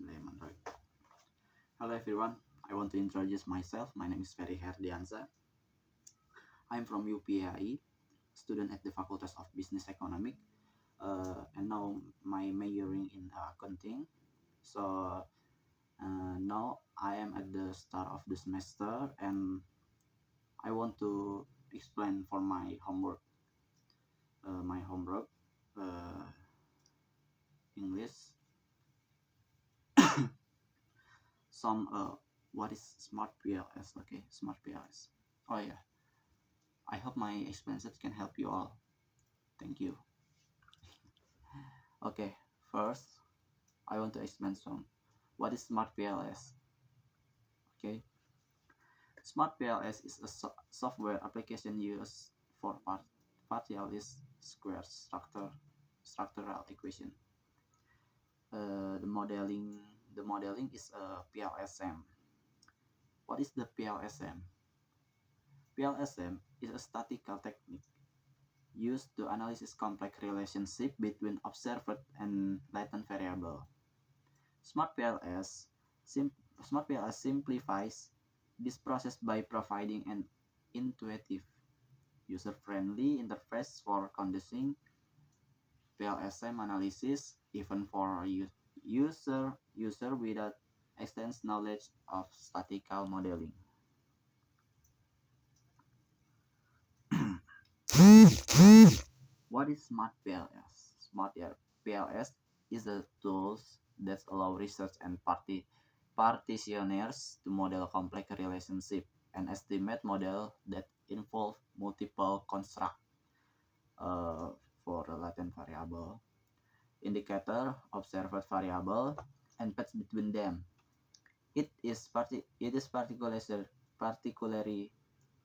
Bismillahirrahmanirrahim. Hello everyone, I want to introduce myself. My name is Ferry Herdiansa. I'm from UPAI, student at the Faculty of Business Economics, and now my majoring in accounting. So now I am at the start of the semester and I want to explain for my homework. Uh, English, some what is smart PLS? Okay, smart PLS. Oh yeah, I hope my explanations can help you all. Thank you. Okay, first I want to explain some what is smart PLS. Okay, smart PLS is a software application used for partial square structural equation. The modeling is a PLSM. What is the PLSM? PLSM is a statistical technique used to analyze complex relationship between observed and latent variable. Smart PLS Smart PLS simplifies this process by providing an intuitive, user-friendly interface for conducting PLSM analysis, even for user without extensive knowledge of statistical modeling. What is Smart PLS? Smart PLS is a tool that allow research and practitioners to model complex relationships and estimate model that involve multiple constructs uh, for latent variable, indicator, observed variable, and paths between them. It is particularly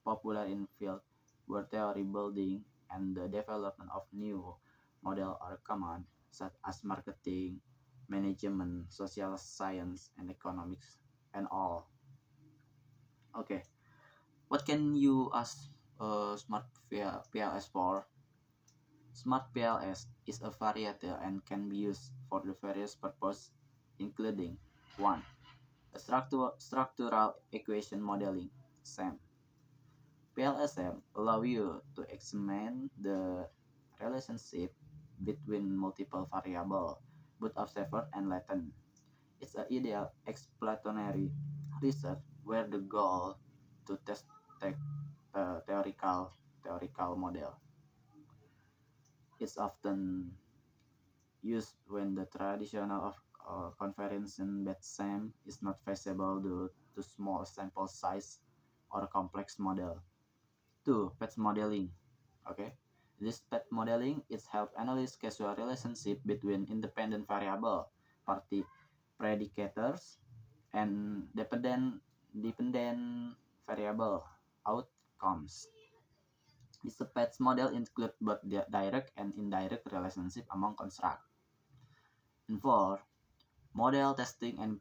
popular in field where theory building and the development of new model are common, such as marketing, management, social science, and economics, and all. Okay, what can you ask Smart PLS for? Smart PLS is a variety and can be used for the various purposes, including 1. A structural equation modeling, SEM. PLSM allow you to examine the relationship between multiple variables, both observed and latent. It's an ideal exploratory research where the goal to test theoretical model. It's often used when the traditional of conference-based SEM is not feasible due to small sample size or complex model. 2. Path modeling. Okay. This path modeling is help analyze causal relationship between independent variable, party predicators, and dependent variable outcomes. This path model include both direct and indirect relationship among construct. And 4. Model testing and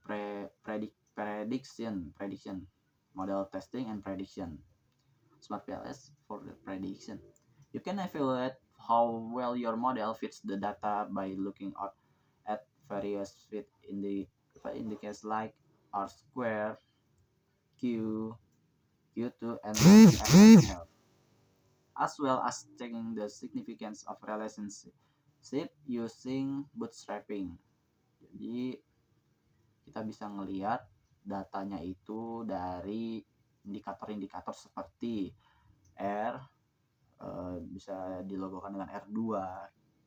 prediction. Model testing and prediction. Smart PLS for the prediction. You can evaluate how well your model fits the data by looking at various fit indicators like R square, Q, Q2, and FSL, as well as checking the significance of relationship using bootstrapping. Jadi kita bisa ngelihat datanya itu dari indikator-indikator seperti R, bisa dilogokan dengan R2,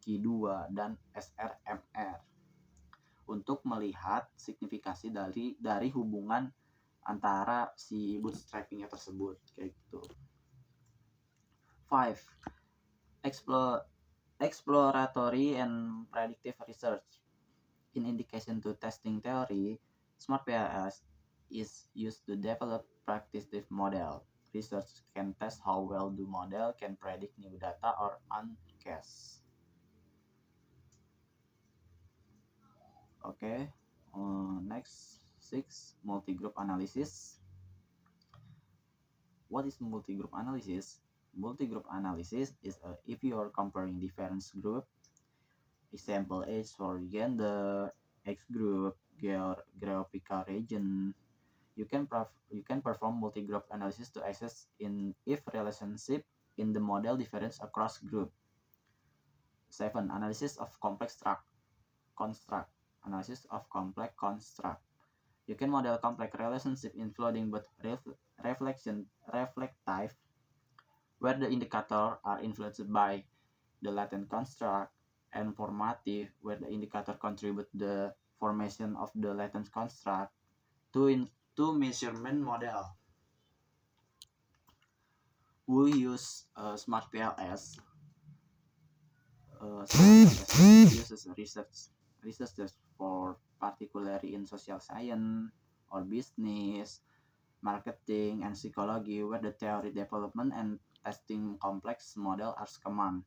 Q2, dan SRMR untuk melihat signifikansi dari hubungan antara si bootstrappingnya tersebut kayak gitu. 5. Exploratory and predictive research. In indication to testing theory, Smart PLS is used to develop predictive model. Research can test how well the model can predict new data or uncase. Okay, next 6. Multi-group analysis. What is multi-group analysis? Multi-group analysis is if you are comparing different group, example age for gender, age group, geographical region. You can perform multi-group analysis to access in if relationship in the model difference across group. 7. Analysis of complex construct. Analysis of complex construct. You can model complex relationship including both reflective, where the indicator are influenced by the latent construct, and formative, where the indicator contribute the formation of the latent construct to measurement model. We use Smart PLS. Uses researchers for particularly in social science or business, marketing, and psychology, where the theory development and testing complex model are common.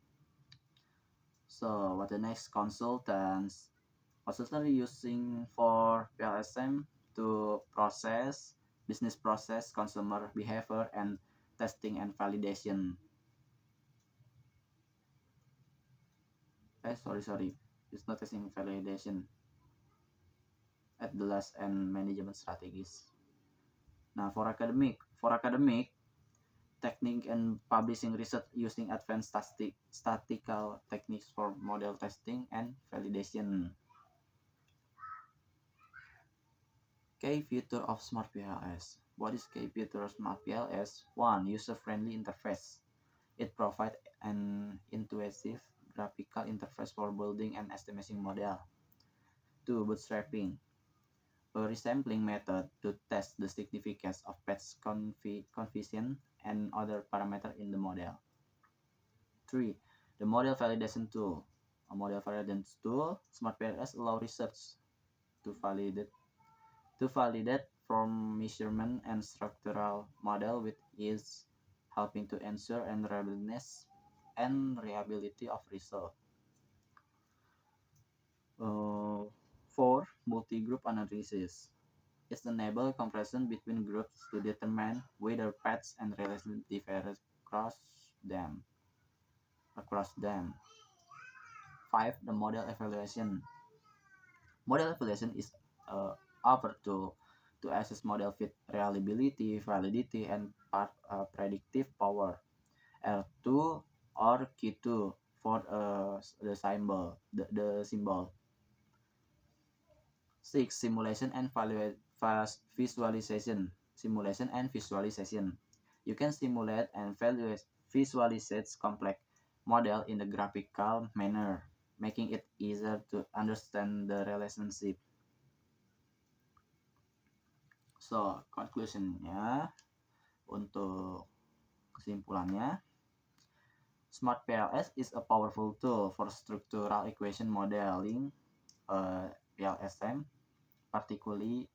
So what the next consultants using for PLSM to process business process, consumer behavior, and testing and validation. Sorry, it's not testing validation at the last and management strategies. Now for academic technique and publishing research using advanced statistical techniques for model testing and validation. Key feature of Smart PLS. What is key feature of Smart PLS? 1. User-friendly interface. It provides an intuitive graphical interface for building and estimating model. 2. Bootstrapping. A resampling method to test the significance of patch coefficient and other parameters in the model. 3. The model validation tool. A model validation tool, Smart PLS allow research to validate from measurement and structural model with ease, helping to ensure and reliableness and reliability of result. 4. Multi-group analysis. It enables comparison between groups to determine whether paths and relations differ across them. 5. The model evaluation. Model evaluation is offered to assess model fit, reliability, validity, and predictive power. R2 or Q2 for the symbol. 6. Simulation and visualization. Simulation and visualization. You can simulate and visualize complex model in a graphical manner, making it easier to understand the relationship. So, conclusionnya, untuk kesimpulannya, Smart PLS is a powerful tool for structural equation modeling, PLSM, particularly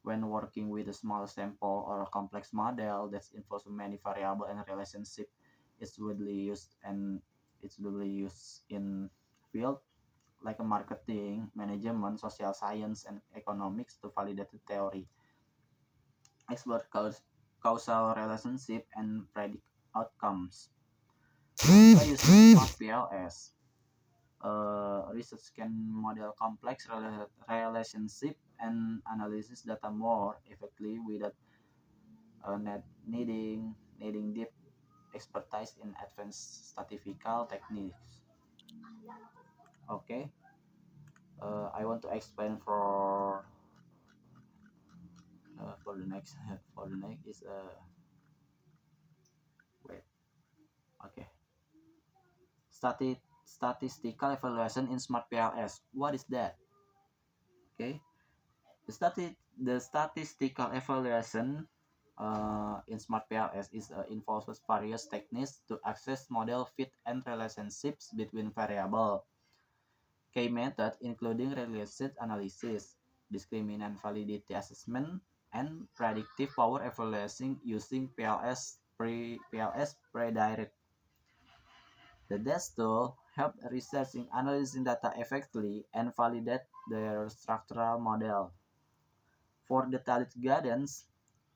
when working with a small sample or a complex model that involves many variables and relationships. It's widely used in field like marketing, management, social science, and economics to validate the theory, explore causal relationship, and predict outcomes. By using Smart PLS, research can model complex relationship and analysis data more effectively without needing deep expertise in advanced statistical techniques. Okay, I want to explain for the next is wait. Okay, statistical evaluation in Smart PLS. What is that? Okay, the statistical evaluation in Smart PLS involves various techniques to access model fit and relationships between variables. Key method including related analysis, discriminant validity assessment, and predictive power evaluation using PLS pre-direct. The DES tool help research in analyzing data effectively and validate their structural model. For detailed guidance,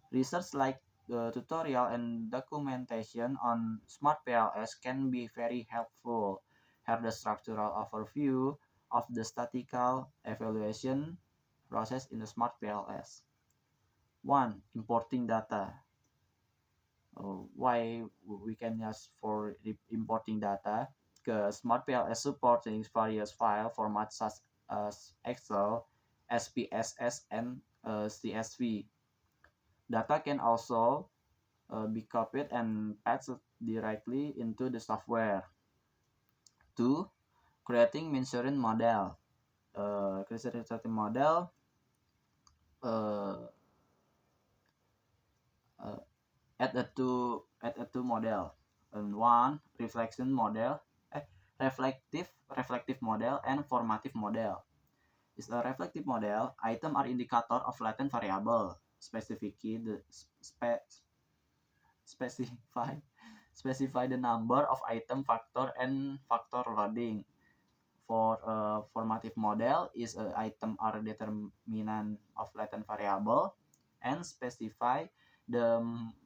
research like tutorial and documentation on Smart PLS can be very helpful. Here the structural overview of the statistical evaluation process in the Smart PLS. 1. Importing data. Why we can use for importing data? Because Smart PLS supports various file formats such as Excel, SPSS, and CSV. Data can also be copied and pasted directly into the software. 2. Creating measuring model. Creating model add a two model, and one reflection model, reflective model, and formative model. Is a reflective model, item are indicator of latent variable, specify the number of item factor and factor loading. For a formative model is item are determinant of latent variable and specify the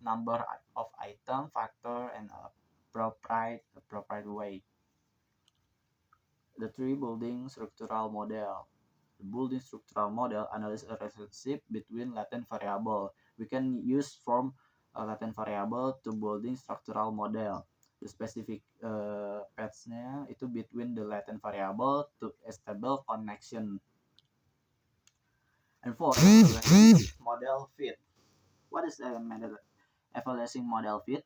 number of item factor and appropriate way. The three building structural model. The building structural model analyzes a relationship between latent variable. We can use from a latent variable to building structural model. The specific paths-nya itu between the latent variable to stable connection. And four, model fit. What is a evaluating model fit?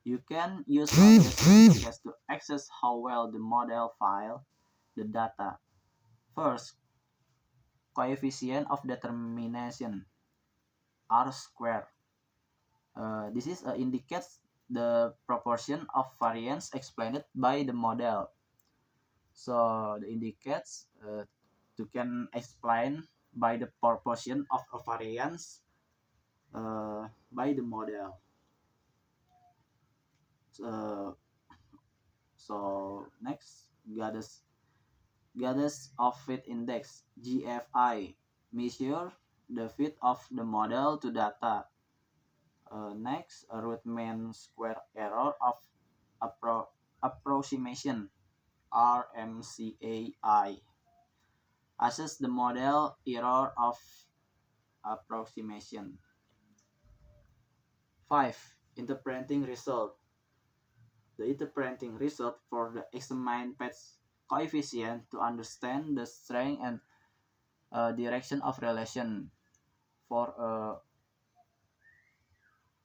You can use various to access how well the model file the data. First, coefficient of determination, R square. This is indicates the proportion of variance explained by the model. So the indicates to can explain by the proportion of a variance by the model. So next, Gathers of Fit Index, GFI, measure the fit of the model to data. Next, a root mean square error of approximation, RMCAI. Assess the model error of approximation. 5. Interpreting result. The interpreting result for the examined patch coefficient to understand the strength and direction of relation. For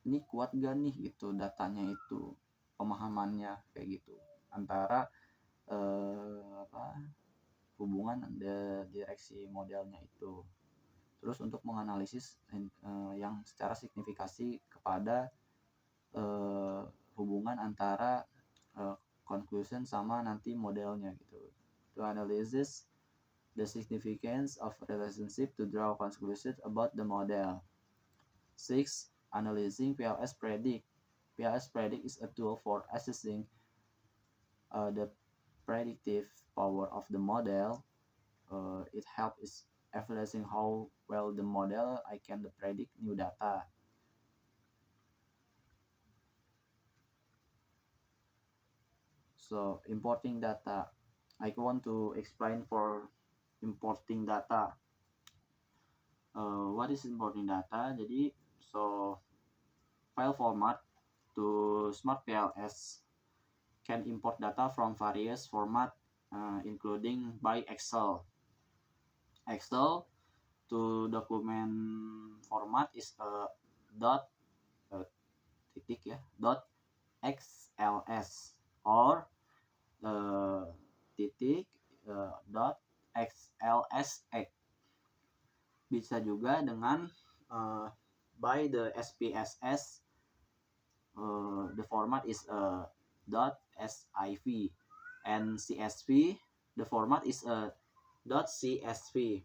ini kuat gak nih gitu datanya itu, pemahamannya kayak gitu antara hubungan direksi modelnya itu. Terus untuk menganalisis yang secara signifikasi kepada hubungan antara conclusion sama nanti modelnya gitu. To analysis the significance of relationship to draw conclusions about the model. 6. Analyzing PLS Predict. PLS Predict is a tool for assessing the predictive power of the model. It helps evaluating how well the model I can predict new data. So importing data, I want to explain for importing data. What is importing data? Jadi so file format to Smart PLS can import data from various format including by Excel. Excel to document format is dot .xls or .xlsx. Bisa juga dengan by the SPSS, the format is .siv, and CSV, the format is .csv.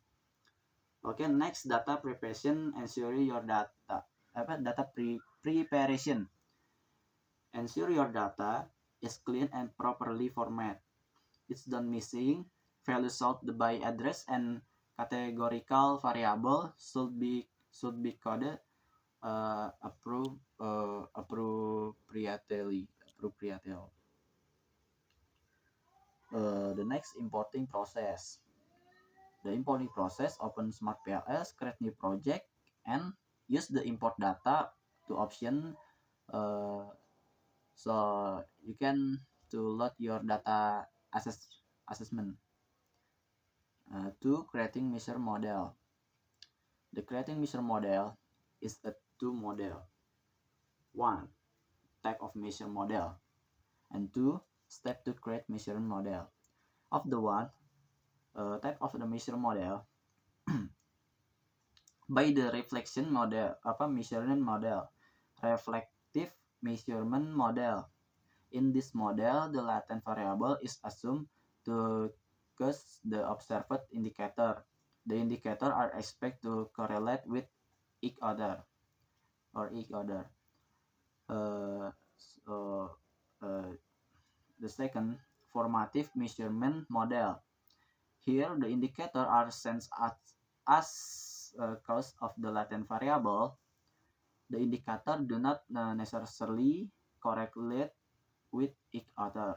Okay, next, data preparation. Ensure your data preparation. Ensure your data is clean and properly formatted. It's done missing. Value sorted by address and categorical variable should be coded appropriately. The next importing process. The importing process open Smart PLS, create new project, and use the import data to option. So you can to load your data assessment. To creating measure model. The creating measure model is a two model. One, type of measure model, and two, step to create measurement model. Of the one, type of the measure model by the reflection model measurement model, reflective measurement model. In this model, the latent variable is assumed to cause the observed indicator. The indicators are expected to correlate with each other. Uh, so, the second, formative measurement model. Here, the indicators are sensed as cause of the latent variable. The indicator do not necessarily correlate with each other.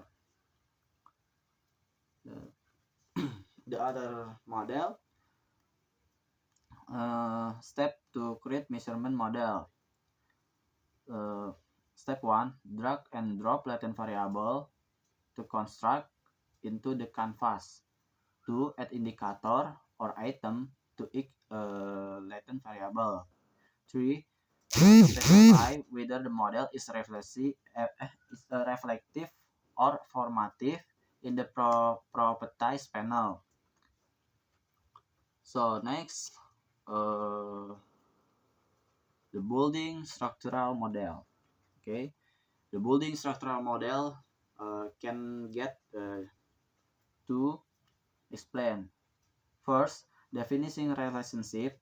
The other model, step to create measurement model. Step 1, drag and drop latent variable to construct into the canvas. 2, add indicator or item to each latent variable. 3, specify whether the model is reflective or formative in the properties panel. So next, the building structural model. Okay, the building structural model can get to explain. First, definition relationship.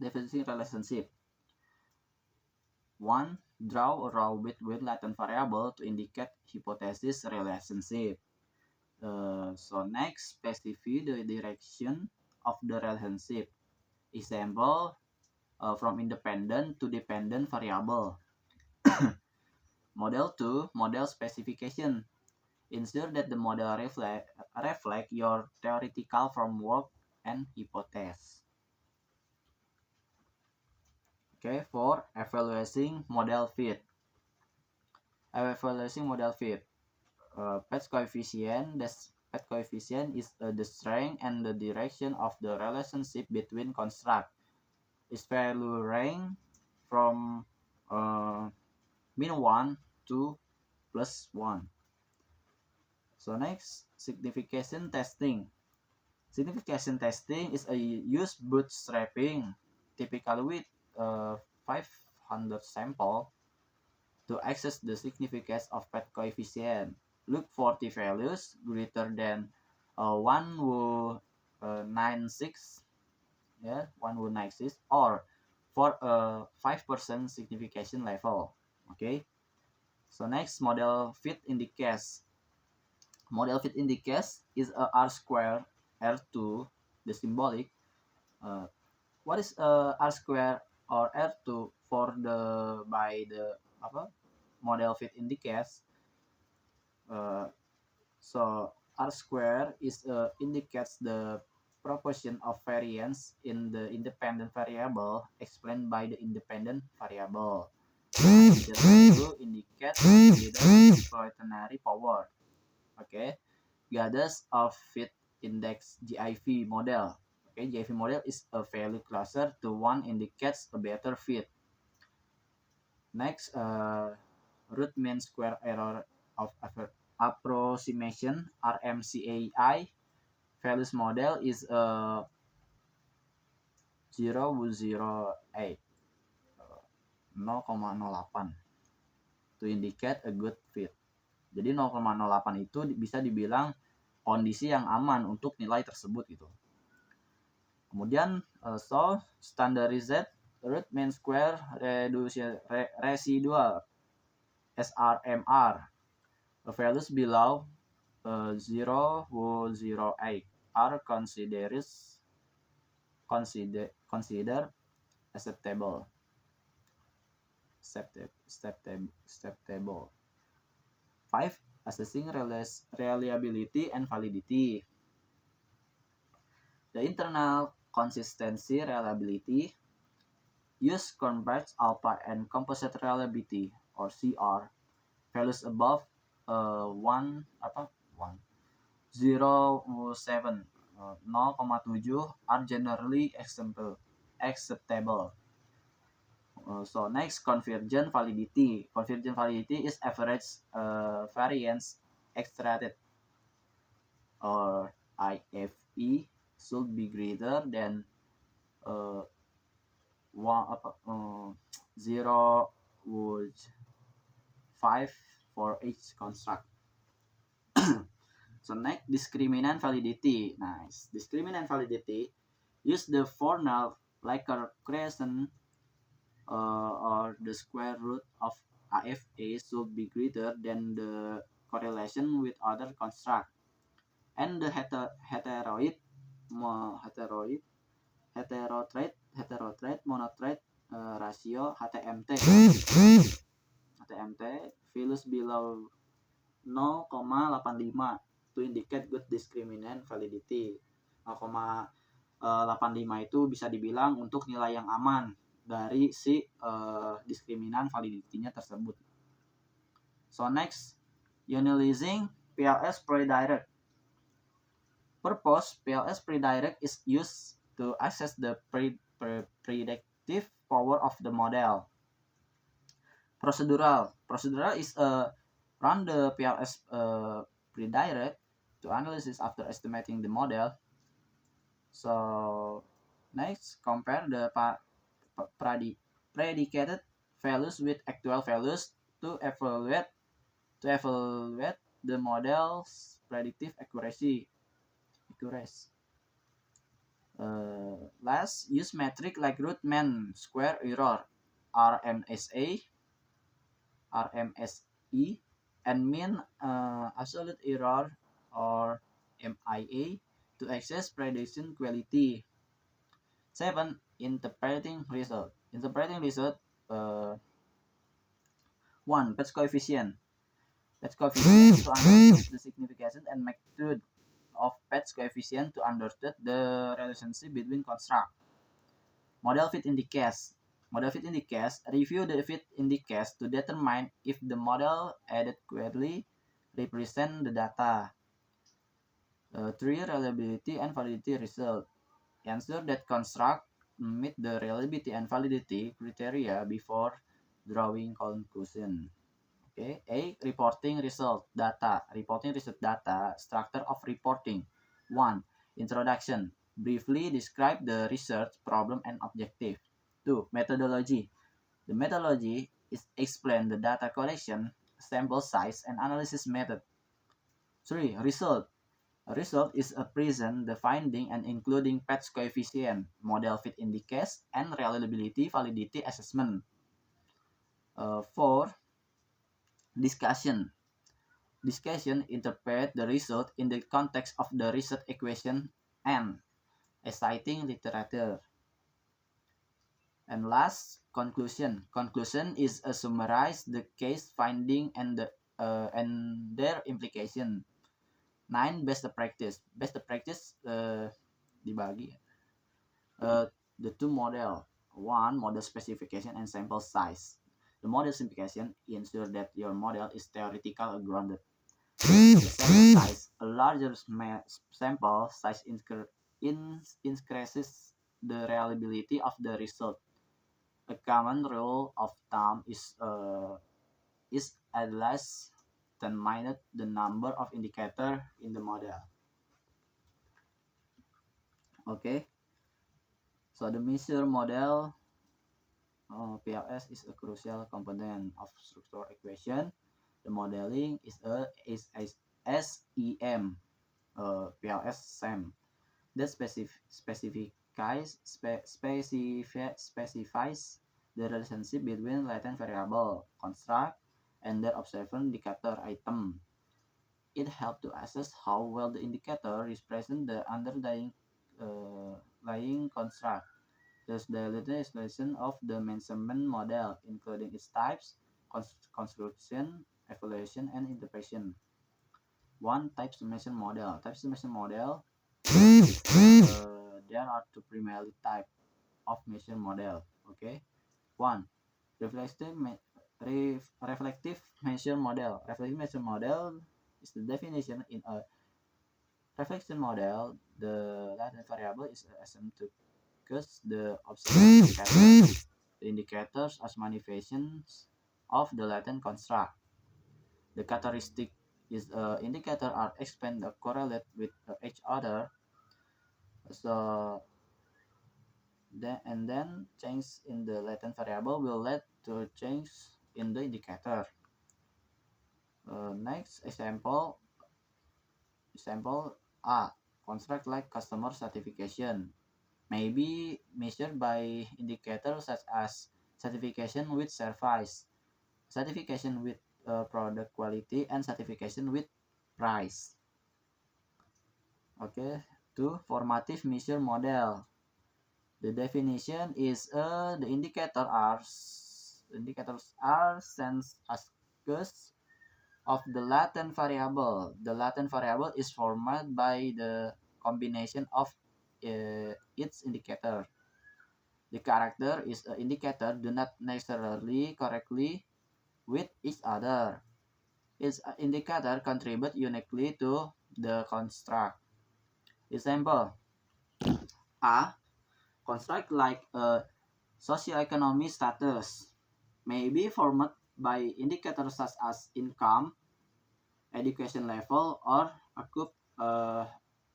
Definition relationship. 1. Draw a row between latent variable to indicate hypothesis relationship. So next, specify the direction of the relationship. Example, from independent to dependent variable. Model 2, model specification. Ensure that the model reflect your theoretical framework and hypothesis. Okay, for evaluating model fit. Evaluating model fit. Patch coefficient. The patch coefficient is the strength and the direction of the relationship between construct. Its value range from -1 to +1. So next, signification testing. Signification testing is a use bootstrapping, typically with 500 sample, to access the significance of patch coefficient. Look for t values greater than 196, yeah, 196, or for a 5% signification level. Okay. So next, model fit indicates. Model fit indicates is a R square R2, the symbolic. What is R square or R2 for the by the model fit indicates? So R square is indicates the proportion of variance in the independent variable explained by the independent variable. The R2 indicates the explanatory power. Okay, Gathers of fit index GIV model. Okay, GIV model is a value closer to 1 indicates a better fit. Next, root mean square error of approximation RMCAI values model is 0.08 0,08 to indicate a good fit. Jadi 0,08 itu bisa dibilang kondisi yang aman untuk nilai tersebut gitu. Kemudian so standardized root mean square residual SRMR values below 0.08 are considered acceptable. 5. Assessing reliability and validity. The internal consistency reliability use converge alpha and composite reliability or CR values above 1 0,7 0,7 are generally acceptable. So next, convergent validity. Convergent validity is average variance extracted or IFE should be greater than uh, 0.5 for each construct. So next, discriminant validity. Nice. Discriminant validity use the formal Likert crescent or the square root of AFA should be greater than the correlation with other construct, and the heteroid monotrade ratio HTMT values below 0,85 to indicate good discriminant validity. 0,85 itu bisa dibilang untuk nilai yang aman dari si diskriminan validity-nya tersebut. So next, utilizing PLS predirect. Purpose PLS predirect is used to access the predictive power of the model. Procedural is run the PLS predirect to analysis after estimating the model. So next, compare the predicated values with actual values to evaluate the model's predictive accuracy. Last, use metric like root mean square error RMSE and mean absolute error or MIA to access prediction quality. 7. Interpreting result. 1. Patch coefficient. Patch coefficient to understand the significance and magnitude of patch coefficient to understand the relationship between construct. Model fit indices. Review the fit indices to determine if the model adequately represent the data. 3. Reliability and validity result. Ensure that construct meet the reliability and validity criteria before drawing conclusion. Okay. A. Reporting result data. Structure of reporting. 1. Introduction. Briefly describe the research problem and objective. 2. Methodology. The methodology is explain the data collection, sample size, and analysis method. 3. Result. A result is a present the finding and including patch coefficient, model fit indices, and reliability validity assessment. 4. Discussion. Interpret the result in the context of the research equation and citing literature. And last, conclusion. Conclusion is a summarize the case finding and their implication. 9. Best practice. Dibagi the two model. 1. Model specification and sample size. The model specification ensure that your model is theoretical grounded. The sample size. A larger sample size increases the reliability of the result. A common rule of thumb is at less than minus the number of indicator in the model. Okay. So the measure model PLS is a crucial component of structural equation. The modeling is SEM, PLS SEM, that specifies the relationship between latent variable construct and their observed indicator item. It helps to assess how well the indicator represents the underlying construct. Thus, the illustration of the measurement model, including its types, construction, evaluation, and interpretation. One type estimation model. Type estimation model. There are two primary type of measure model. Okay. One, reflective measure model. Reflective measure model is the definition in a reflection model. The latent variable is assumed to cause the observed indicator. The indicators as manifestations of the latent construct. The characteristic is indicator are expand correlate with each other. So then change in the latent variable will lead to change in the indicator. Next example A, construct like customer certification may be measured by indicators such as certification with service, certification with product quality, and certification with price. Okay, two, formative measure model. The definition is the indicators are sensed as cause of the latent variable. The latent variable is formed by the combination of its indicator. The character is an indicator do not necessarily correctly with each other. Its indicator contribute uniquely to the construct. Example A, construct like a socioeconomic status may be formed by indicators such as income, education level, or uh,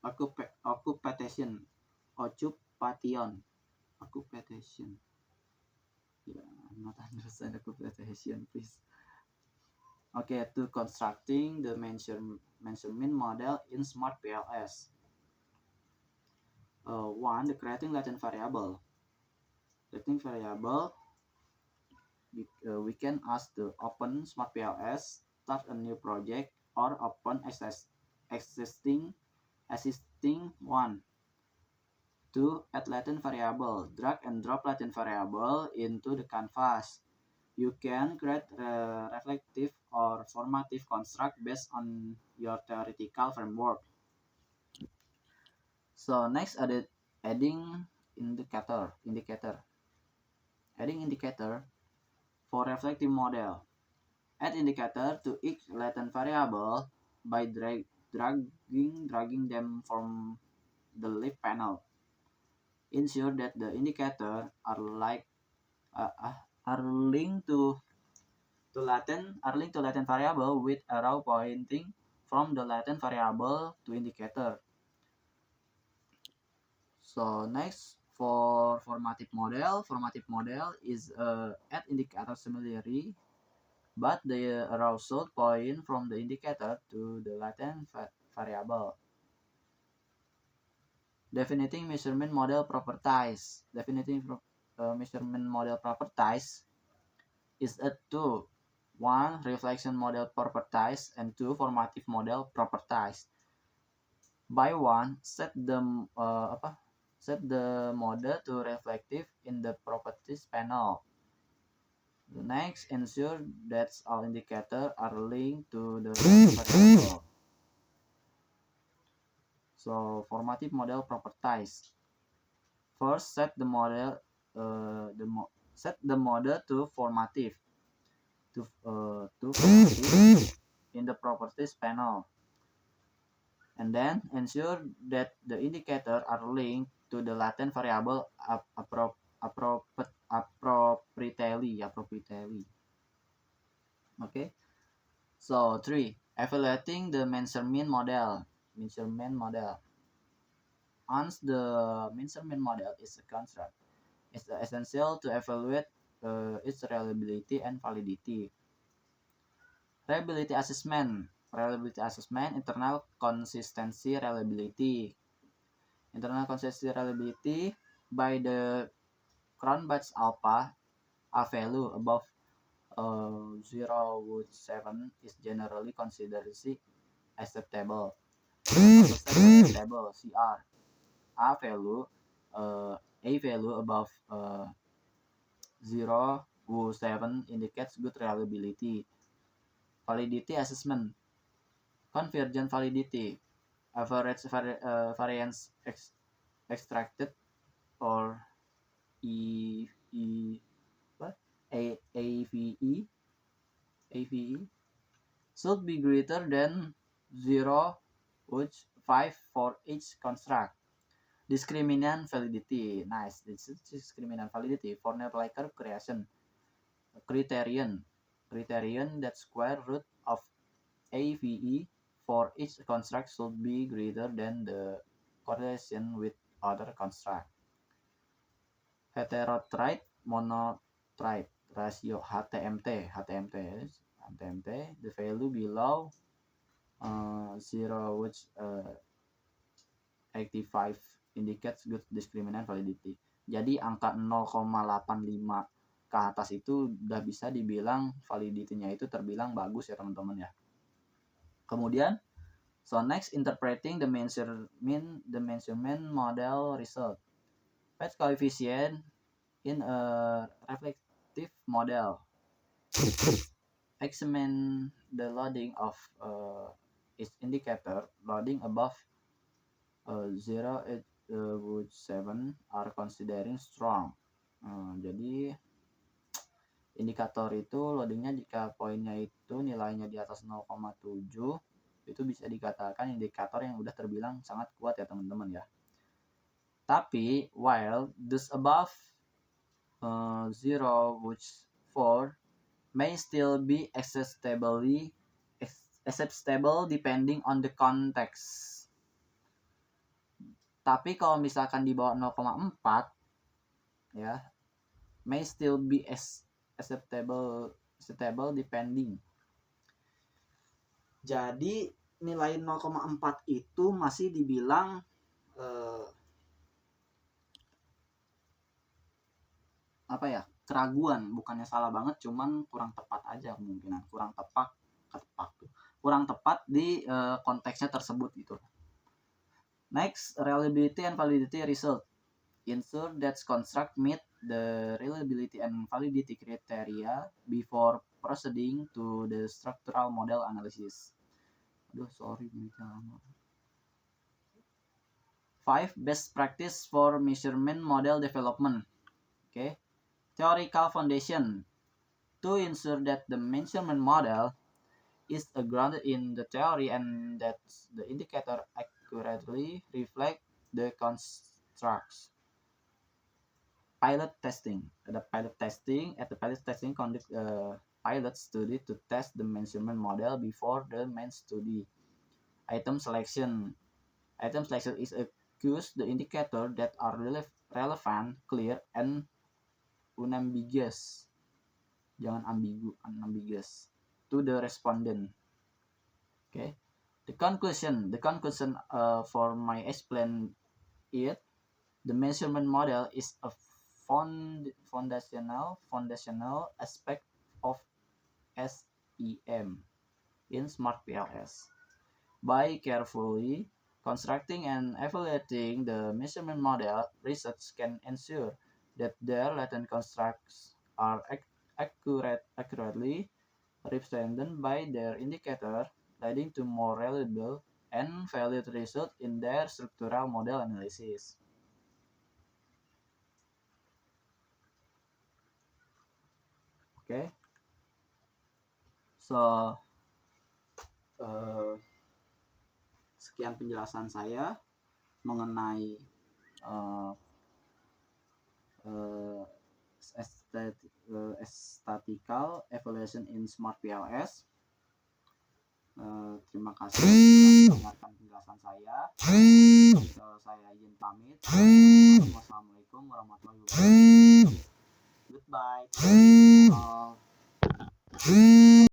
occupation, occupation, occupation. Yeah, I'm not understand occupation, please. Okay, to constructing the measurement model in Smart PLS. One, the creating latent variable. Creating variable, we can ask the open Smart PLS, start a new project, or open existing one. To add latent variable, drag and drop latent variable into the canvas. You can create a reflective or formative construct based on your theoretical framework. So next ada adding indicator. Adding indicator for reflective model. Add indicator to each latent variable by dragging them from the left panel. Ensure that the indicator uh, uh, are linked to latent variable with arrow pointing from the latent variable to indicator. So next for formative model is add indicator similarly, but the arrow should point from the indicator to the latent variable. Definiting measurement model properties. Measurement model properties is a two. One, reflection model properties, and two, formative model properties. By one, set the model to reflective in the properties panel. The next, ensure that all indicators are linked to the variable. So formative model properties. First, set the model to formative in the properties panel, and then ensure that the indicator are linked to the latent variable appropriately. Okay. So three, evaluating the measurement model. Once the measurement model is a construct, it's essential to evaluate its reliability and validity. Reliability assessment, internal consistency reliability. Internal consistency reliability by the Cronbach's alpha, a value above 0.7 is generally considered acceptable. CR. A value above 0.7 indicates good reliability. validity assessment, convergent validity, average variance extracted, or AVE should be greater than 0.5 for each construct. Discriminant validity. Nice. This is discriminant validity for Netliker creation. Criterion that square root of AVE for each construct should be greater than the correlation with other construct. Heterotype monotype ratio HTMT, the value below 0.85 indicates good discriminant validity. Jadi angka 0,85 ke atas itu udah bisa dibilang validity-nya itu terbilang bagus ya teman-teman ya. Kemudian, so next interpreting the measurement model result. Patch coefficient in a reflective model. Examine the loading of its indicator. Loading above 0.7 are considering strong. Jadi indikator itu loadingnya jika poinnya itu nilainya di atas 0,7 itu bisa dikatakan indikator yang udah terbilang sangat kuat ya teman-teman ya. Tapi while those above 0.4 may still be acceptable depending on the context. Tapi kalau misalkan di bawah 0,4 ya, may still be acceptable depending. Jadi nilai 0,4 itu masih dibilang keraguan, bukannya salah banget, cuman kurang tepat aja kemungkinan, kurang tepat di konteksnya tersebut gitu. Next, reliability and validity result. Ensure that construct meet the reliability and validity criteria before proceeding to the structural model analysis. 5. Best practice for measurement model development. Okay. Theoretical foundation. To ensure that the measurement model is grounded in the theory and that the indicator accurately reflect the constructs. Pilot testing. Ada pilot testing. At the pilot testing, conduct pilot study to test the measurement model before the main study. Item selection. Item selection is a choose the indicator that are relevant, clear, and unambiguous. Jangan unambiguous. To the respondent. Okay. The conclusion for my explain it. The measurement model is a foundational aspect of SEM in Smart PLS. By carefully constructing and evaluating the measurement model, research can ensure that their latent constructs are accurately represented by their indicator, leading to more reliable and valid results in their structural model analysis. Okay, so sekian penjelasan saya mengenai statistical evaluation in Smart PLS. Terima kasih telah mendengarkan penjelasan saya. Saya izin pamit. Wassalamualaikum warahmatullahi wabarakatuh. Goodbye.